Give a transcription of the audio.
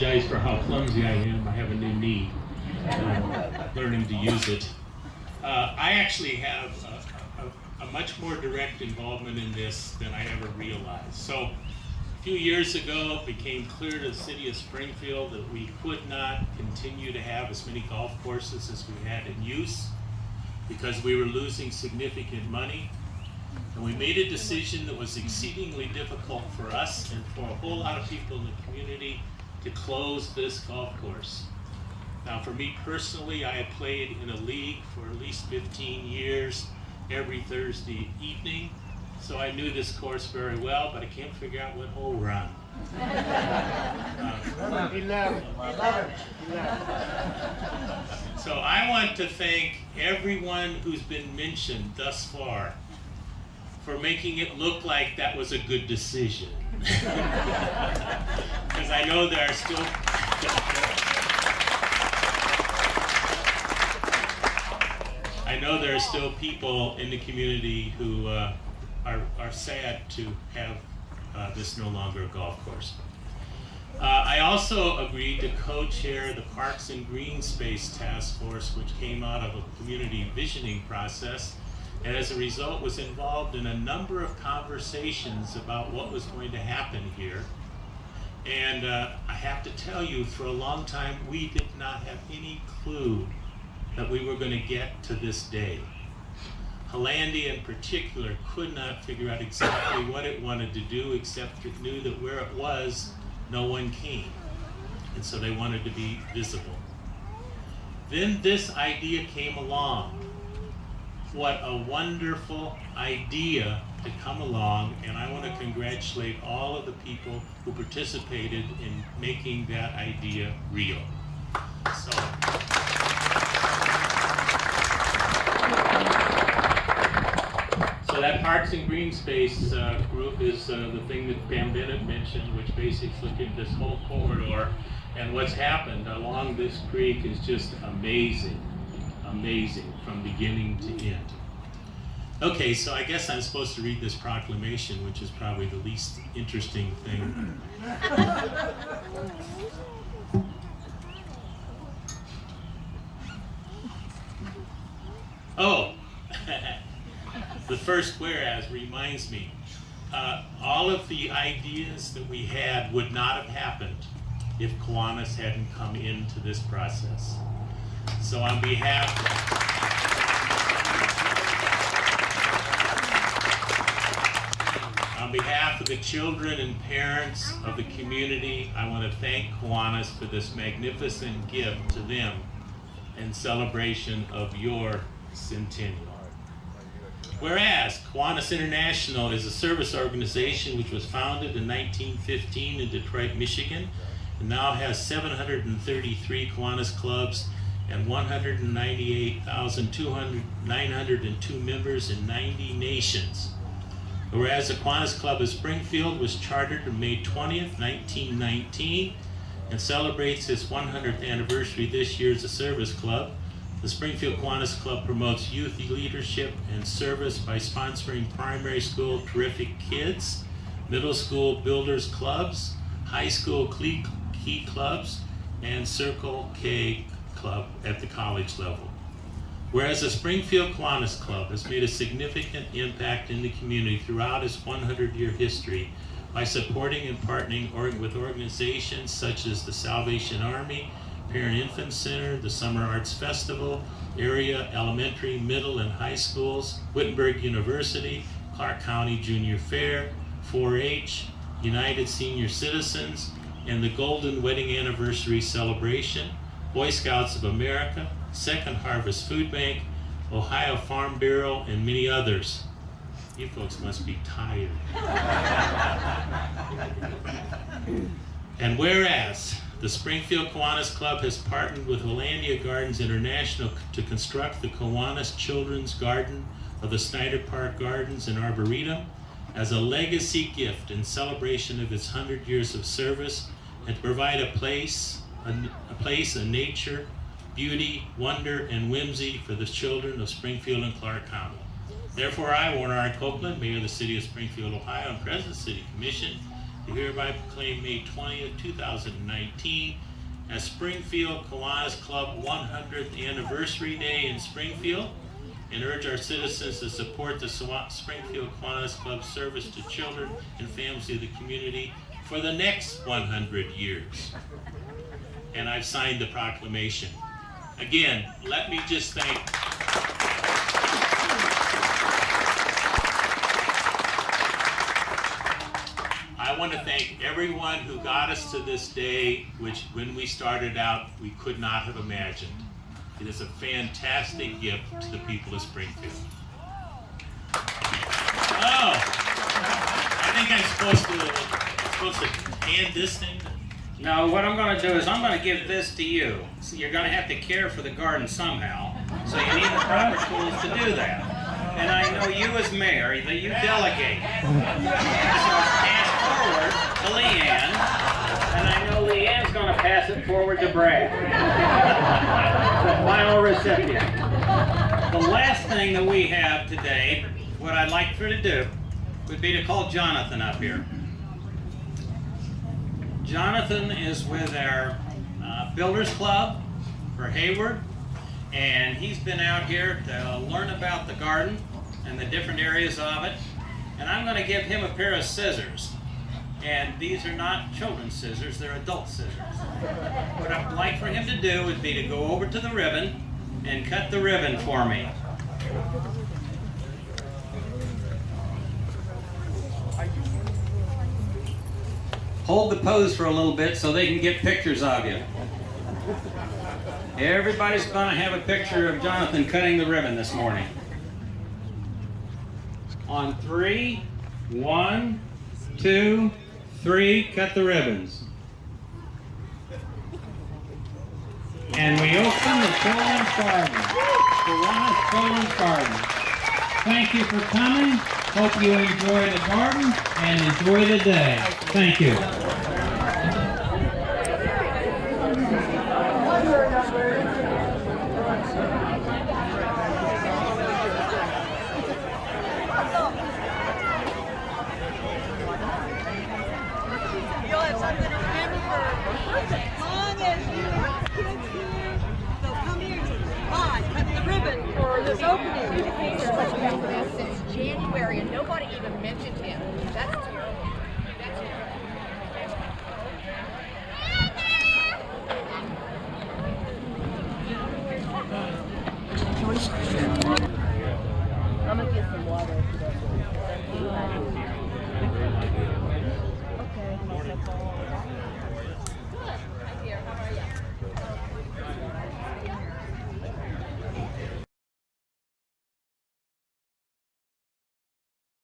apologize for how clumsy I am. I have a new knee. Learning to use it. I actually have a much more direct involvement in this than I ever realized. So a few years ago, it became clear to the city of Springfield that we could not continue to have as many golf courses as we had in use because we were losing significant money. And we made a decision that was exceedingly difficult for us and for a whole lot of people in the community to close this golf course. Now, for me personally, I had played in a league for at least 15 years every Thursday evening, so I knew this course very well, but I can't figure out what hole we're on. 11. So I want to thank everyone who's been mentioned thus far for making it look like that was a good decision. Because I know there are still people in the community who are sad to have this no longer a golf course. I also agreed to co-chair the Parks and Green Space Task Force, which came out of a community visioning process, and as a result was involved in a number of conversations about what was going to happen here. And I have to tell you, for a long time, we did not have any clue that we were going to get to this day. Hollandia in particular could not figure out exactly what it wanted to do, except it knew that where it was, no one came. And so they wanted to be visible. Then this idea came along. What a wonderful idea to come along, and I want to congratulate all of the people who participated in making that idea real. So that Parks and Green Space group is the thing that Pam Bennett mentioned, which basically looked at this whole corridor, and what's happened along this creek is just amazing. Amazing from beginning to end. Okay, so I guess I'm supposed to read this proclamation, which is probably the least interesting thing. Oh, the first whereas reminds me, all of the ideas that we had would not have happened if Kiwanis hadn't come into this process. So on behalf of the children and parents of the community, I want to thank Kiwanis for this magnificent gift to them in celebration of your centennial. Whereas Kiwanis International is a service organization which was founded in 1915 in Detroit, Michigan, and now has 733 Kiwanis clubs and 198,902 members in 90 nations. Whereas the Kiwanis Club of Springfield was chartered on May 20th, 1919, and celebrates its 100th anniversary this year as a service club, the Springfield Kiwanis Club promotes youth leadership and service by sponsoring primary school Terrific Kids, middle school Builders Clubs, high school Key Clubs, and Circle K Club at the college level. Whereas the Springfield Kiwanis Club has made a significant impact in the community throughout its 100-year history by supporting and partnering with organizations such as the Salvation Army, Parent Infant Center, the Summer Arts Festival, area elementary, middle, and high schools, Wittenberg University, Clark County Junior Fair, 4-H, United Senior Citizens, and the Golden Wedding Anniversary Celebration, Boy Scouts of America, Second Harvest Food Bank, Ohio Farm Bureau, and many others. You folks must be tired. And whereas the Springfield Kiwanis Club has partnered with Hollandia Gardens International to construct the Kiwanis Children's Garden of the Snyder Park Gardens and Arboretum as a legacy gift in celebration of its 100 years of service, and to provide a place of nature, beauty, wonder, and whimsy for the children of Springfield and Clark County. Therefore, I, Warren Copeland, Mayor of the City of Springfield, Ohio, and President of the City Commission, to hereby proclaim May 20th, 2019 as Springfield Kiwanis Club 100th Anniversary Day in Springfield, and urge our citizens to support the Springfield Kiwanis Club service to children and families of the community for the next 100 years. And I've signed the proclamation. Again, let me just thank I want to thank everyone who got us to this day, which when we started out, we could not have imagined. It is a fantastic gift to the people of Springfield. Oh, I think I'm supposed to hand this thing. No, what I'm going to do is I'm going to give this to you. So you're going to have to care for the garden somehow. So you need the proper tools to do that. And I know you as mayor, that you delegate. So pass forward to Leanne. And I know Leanne's going to pass it forward to Brad. The final recipient. The last thing that we have today, what I'd like for her to do, would be to call Jonathan up here. Jonathan is with our Builders Club for Hayward, and he's been out here to learn about the garden and the different areas of it. And I'm going to give him a pair of scissors. And these are not children's scissors, they're adult scissors. What I'd like for him to do would be to go over to the ribbon and cut the ribbon for me. Hold the pose for a little bit so they can get pictures of you. Everybody's going to have a picture of Jonathan cutting the ribbon this morning. On 3, 1, 2, 3, cut the ribbons. And we open the children's garden, Kiwanis Children's Garden. Thank you for coming. Hope you enjoy the garden and enjoy the day. Thank you. You'll have something to remember for as long as you kids here. So come here and cut the ribbon for this opening. Since January, and nobody even mentioned him. That's terrible. That's terrible.